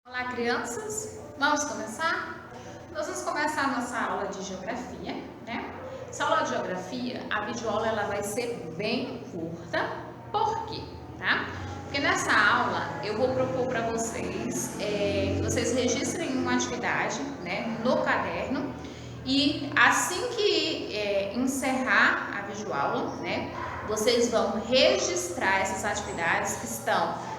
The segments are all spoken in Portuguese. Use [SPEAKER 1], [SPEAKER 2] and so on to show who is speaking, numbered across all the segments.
[SPEAKER 1] Olá, crianças! Vamos começar? Nós vamos começar a nossa aula de geografia, né? Essa aula de geografia, a videoaula ela vai ser bem curta. Por quê? Tá? Porque nessa aula eu vou propor para vocês que vocês registrem uma atividade, né, no caderno, e assim que encerrar a videoaula, né, vocês vão registrar essas atividades que estão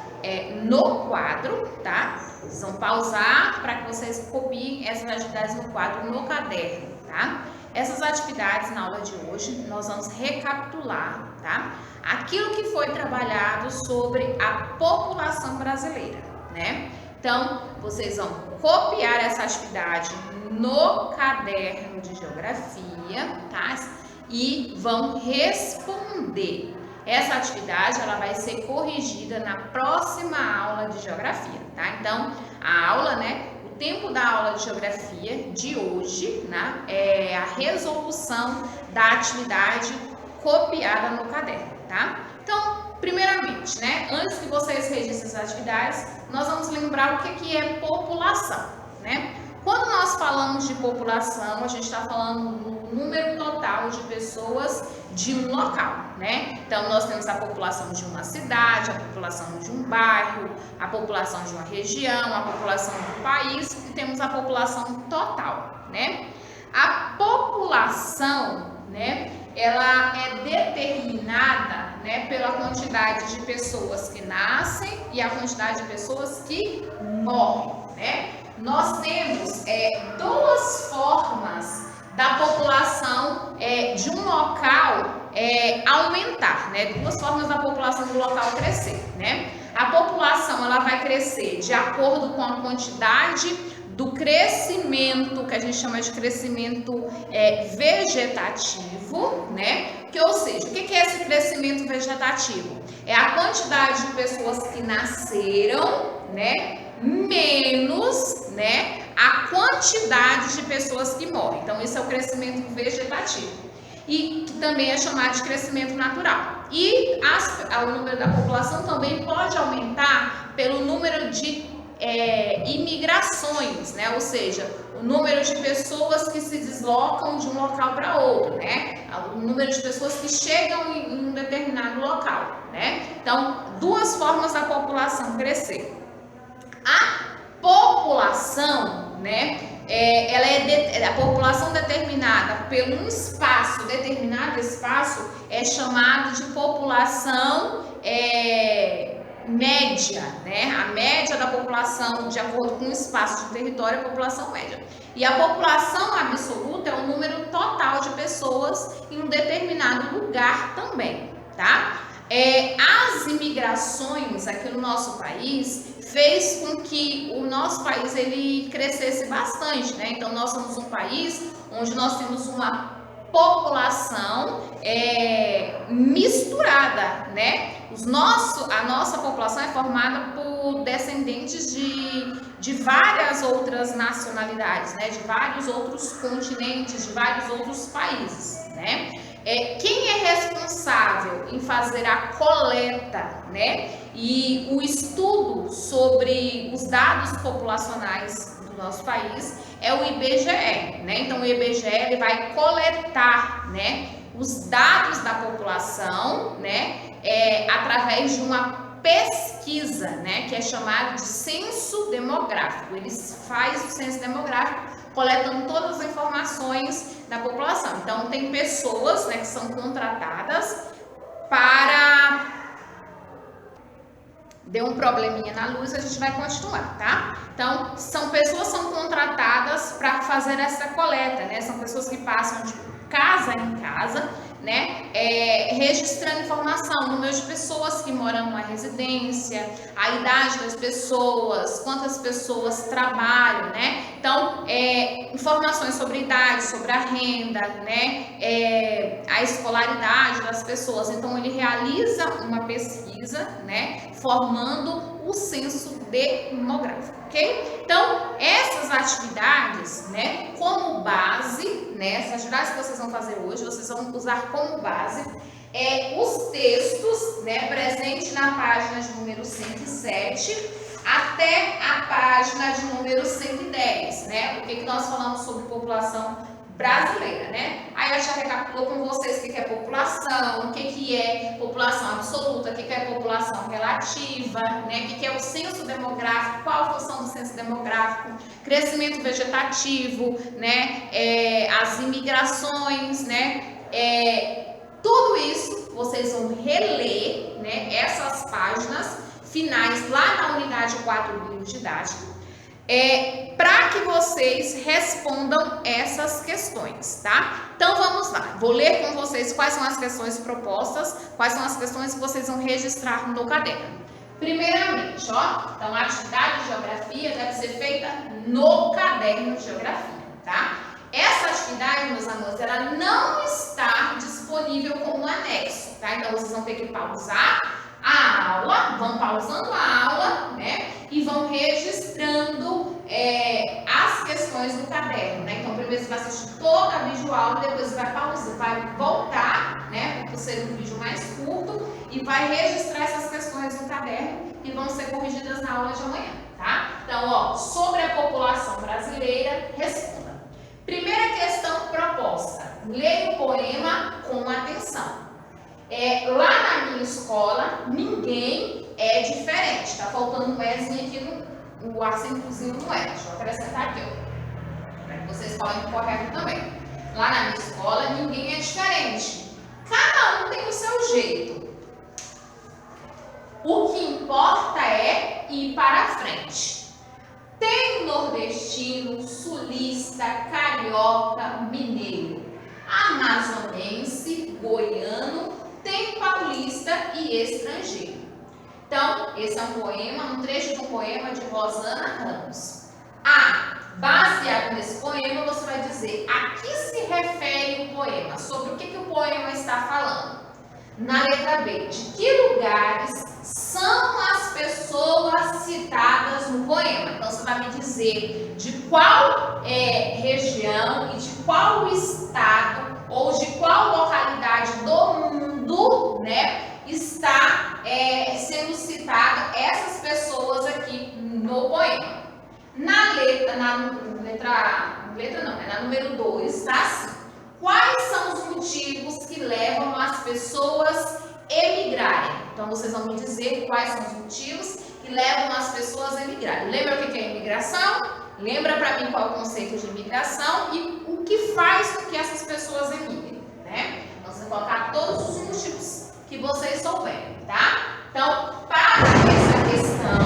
[SPEAKER 1] no quadro, tá? Vocês vão pausar para que vocês copiem essas atividades no quadro, no caderno, tá? Essas atividades na aula de hoje nós vamos recapitular, tá? Aquilo que foi trabalhado sobre a população brasileira, né? Então, vocês vão copiar essa atividade no caderno de geografia, tá? E vão responder. Essa atividade ela vai ser corrigida na próxima aula de geografia, tá? Então, a aula, né? O tempo da aula de geografia de hoje, né? É a resolução da atividade copiada no caderno, tá? Então, primeiramente, né? Antes que vocês registrem as atividades, nós vamos lembrar o que é população, né? Quando nós falamos de população, a gente está falando do número total de pessoas de um local, né? Então, nós temos a população de uma cidade, a população de um bairro, a população de uma região, a população do país e temos a população total, né? A população, né, ela é determinada, né, pela quantidade de pessoas que nascem e a quantidade de pessoas que morrem, né? Nós temos duas formas da população de um local aumentar, né? Duas formas da população do local crescer, né? A população ela vai crescer de acordo com a quantidade do crescimento, que a gente chama de crescimento vegetativo, né? Ou seja, o que é esse crescimento vegetativo? É a quantidade de pessoas que nasceram, né? Menos, né, a quantidade de pessoas que morrem. Então, esse é o crescimento vegetativo. E que também é chamado de crescimento natural. E o número da população também pode aumentar pelo número de imigrações, né? Ou seja, o número de pessoas que se deslocam de um local para outro, né? O número de pessoas que chegam em um determinado local, né? Então, duas formas da população crescer. A população, né, a população determinada por um espaço, determinado espaço, é chamado de população média, né? A média da população, de acordo com o espaço de território, é a população média. E a população absoluta é o número total de pessoas em um determinado lugar também, tá? As imigrações aqui no nosso país fez com que o nosso país ele crescesse bastante, né? Então nós somos um país onde nós temos uma população misturada, né? A nossa população é formada por descendentes de várias outras nacionalidades, né? De vários outros continentes, de vários outros países, né? Quem é responsável em fazer a coleta, né, e o estudo sobre os dados populacionais do nosso país é o IBGE, né? Então o IBGE ele vai coletar, né, os dados da população, né, através de uma pesquisa, né, que é chamado de censo demográfico. Ele faz o censo demográfico coletando todas as informações da população. Então, tem pessoas, né, que são contratadas para... Deu um probleminha na luz, a gente vai continuar, tá? Então, são pessoas que são contratadas para fazer essa coleta, né? São pessoas que passam de casa em casa, né, registrando informação, número de pessoas que moram numa residência, a idade das pessoas, quantas pessoas trabalham, né? Então, informações sobre idade, sobre a renda, né, a escolaridade das pessoas. Então, ele realiza uma pesquisa, né, formando o censo demográfico, ok? Então, essas atividades, né, como base, né, essas atividades que vocês vão fazer hoje, vocês vão usar como base os textos, né, presentes na página de número 107, até a página de número 110, né? O que nós falamos sobre população brasileira, né? Aí eu já recapitulou com vocês o que é população, o que é população absoluta, o que é população relativa, né? O que é o censo demográfico, qual a função do censo demográfico, crescimento vegetativo, né? As imigrações, né? Tudo isso vocês vão reler, né? Essas páginas finais lá na unidade 4 do livro didático, para que vocês respondam essas questões, tá? Então vamos lá, vou ler com vocês quais são as questões propostas, quais são as questões que vocês vão registrar no caderno. Primeiramente, ó, então a atividade de geografia deve ser feita no caderno de geografia, tá? Essa atividade, meus amores, ela não está disponível como anexo, tá? Então vocês vão ter que pausar a aula, vão pausando a aula, né? E vão registrando as questões no caderno, né? Então, primeiro você vai assistir toda a videoaula, depois vai pausar, vai voltar, né? Por ser um vídeo mais curto, e vai registrar essas questões no caderno que vão ser corrigidas na aula de amanhã, tá? Então, ó, sobre a população brasileira, responda. Primeira questão proposta. Leia o poema com atenção. Lá na minha escola, ninguém é diferente. Tá faltando um Ezinho aqui no acentozinho no E. Deixa eu acrescentar aqui, ó. Para que vocês falem correto também. Lá na minha escola, ninguém é diferente. Cada um tem o seu jeito. O que importa é ir para a frente. Tem nordestino, sulista, carioca, mineiro, amazonense, goiano, tem paulista e estrangeiro. Então, esse é um poema, um trecho de um poema de Rosana Ramos. Baseado nesse poema, você vai dizer a que se refere o poema, sobre o que o poema está falando. Na letra B, de que lugares são as pessoas citadas no poema? Então, você vai me dizer de qual região e de qual estado ou de qual localidade do mundo, né, está sendo citada essas pessoas aqui no poema. Na número 2, está assim. Quais são os motivos que levam as pessoas emigrarem? Então, vocês vão me dizer quais são os motivos que levam as pessoas a emigrarem. Lembra o que é imigração? Lembra para mim qual é o conceito de imigração e o que faz com que essas pessoas emigrem, né? Então, você vai colocar todos os motivos que vocês souberem, tá? Então, para essa questão,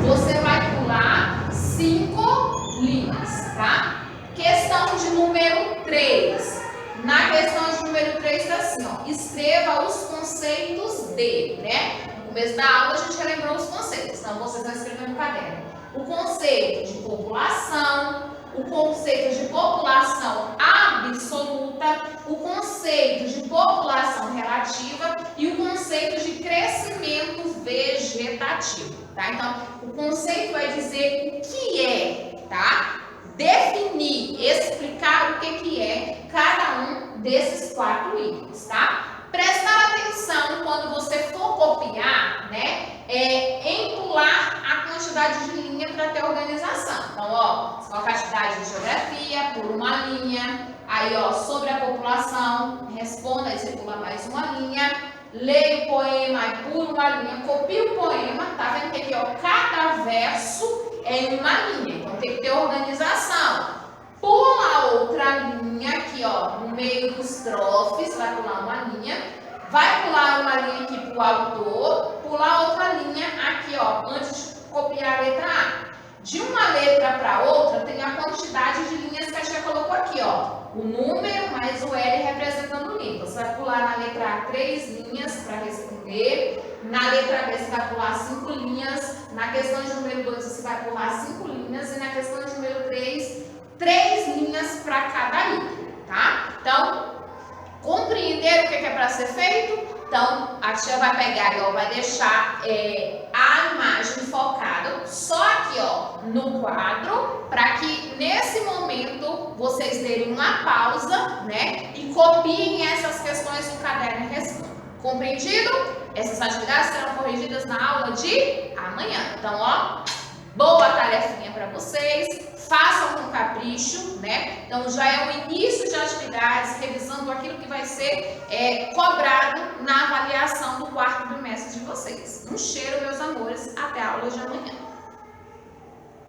[SPEAKER 1] você vai pular 5 linhas, tá? Questão de número 3. Na questão de número 3 está assim, ó, escreva os conceitos de, né? No começo da aula a gente relembrou os conceitos, então vocês vão escrever no caderno. O conceito de população, o conceito de população absoluta, o conceito de população relativa e o conceito de crescimento vegetativo, tá? Então, o conceito vai dizer o que é, tá? Definir, explicar o que é cada um desses 4 itens, tá? Prestar atenção quando você for copiar, né? Em pular a quantidade de linha para ter organização. Então, ó, você coloca a atividade de geografia, pula uma linha. Aí, ó, sobre a população, responda, aí você pula mais uma linha. Leia o poema, aí pula uma linha, copia o poema, tá vendo que aqui, ó, cada verso é em uma linha, então tem que ter organização. Pula outra linha aqui, ó, no meio dos trofes, vai pular uma linha, vai pular uma linha aqui pro autor, pular outra linha aqui, ó, antes de copiar a letra A. De uma letra para outra, tem a quantidade de linhas que a tia colocou aqui, ó. O número mais o L representando o livro. Você vai pular na letra A 3 linhas para responder. Na letra B você vai pular 5 linhas. Na questão de número 2 você vai pular 5 linhas. E na questão de número 3, 3 linhas para cada item, tá? Então, compreender o que é para ser feito? Então, a tia vai pegar e ó, vai deixar a imagem focada só aqui, ó, no quadro, para que nesse momento vocês derem uma pausa, né, e copiem essas questões no caderno e respondam. Compreendido? Essas atividades serão corrigidas na aula de amanhã. Então, ó, Boa tarefinha para vocês, façam com capricho, né? Então já é o início de atividades, revisando aquilo que vai ser cobrado na avaliação do quarto trimestre de vocês. Um cheiro, meus amores, até a aula de amanhã.